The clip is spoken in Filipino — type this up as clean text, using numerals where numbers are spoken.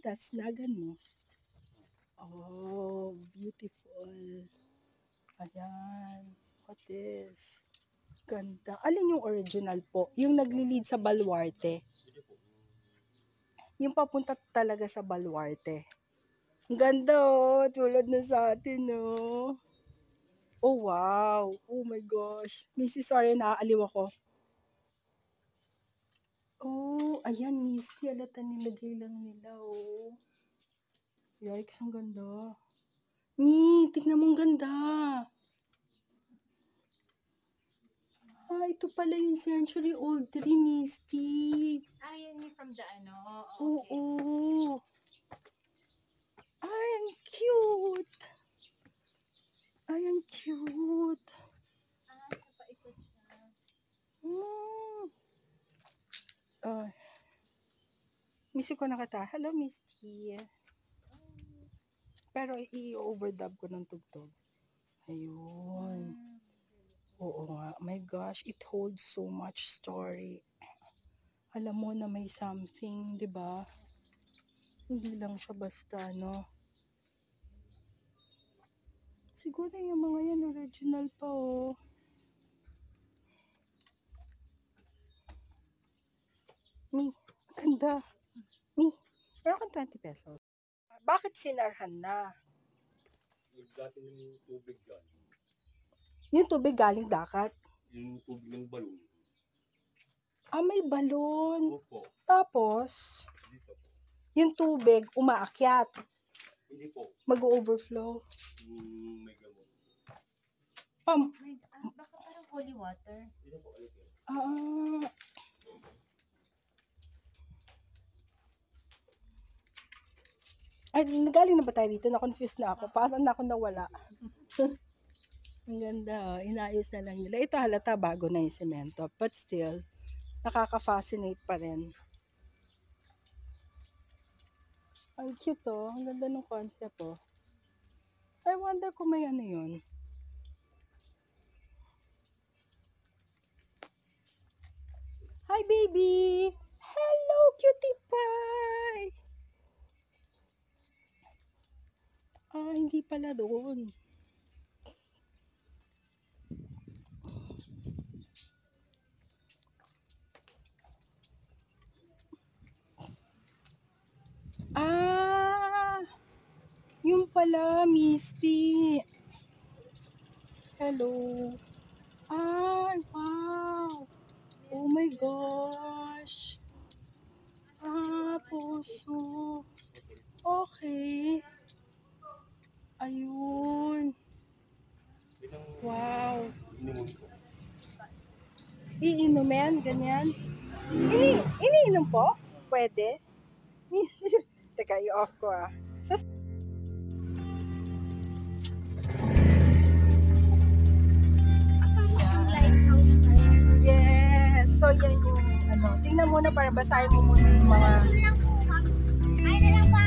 tas nagan mo. Oh, beautiful. Ayan. What is? Ganda. Alin yung original po? Yung nagli-lead sa Baluarte. Yung papunta talaga sa Baluarte. Ang ganda oh. Tulad na sa atin oh. Oh wow. Oh my gosh. Missy, sorry, naaaliw ako. Oh, ayan, Misty. Alata nilagay lang nila, oh. Yikes, ang ganda. Tignan mo ang ganda. Ah, ito pala yung century-old tree, Misty. Ah, yun yung from the ano. Okay. Oo. Ay, ang cute. Ay, ang cute. Ah, so paikot siya. Oh. Missy ko nakata. Hello, Misty. Pero i-overdub ko ng tugtog. Ayun. Oo nga. My gosh, it holds so much story. Alam mo na may something, di ba? Hindi lang siya basta, no? Siguro yung mga yan original pa, oh. Ganda. Meron kang 20 pesos. Bakit sinarhan na? Dati yung tubig galing. Yung tubig galing dakat? Yung tubig ng balon. Ah, may balon. Opo. Tapos, Dito po. yung tubig umaakyat. Hindi po. Mag-overflow. May gamot. Baka parang holy water. Dito po. Alito. Ah. Ay, galing na ba tayo dito? Na-confuse na ako. Parang na ako nawala. Ang ganda. Inayos na lang nila. Ito halata bago na yung semento. But still, nakaka-fascinate pa rin. Ang cute oh. Ang ganda ng concept oh. I wonder kung may ano yun. Hi baby! Hello cutie pie! Ah, hindi pala doon. Ah, yung pala, Misty. Hello. Ay, wow. Oh my gosh. Ah, puso. Okay. Ayun. Wow. Iinumin, ganyan. Iniinom po? Pwede? Teka, i-off ko ah. Lighthouse tayo. Yes! So, yan yung ano. Tingnan muna para basahin mo muna yung mga... Ay, na lang po.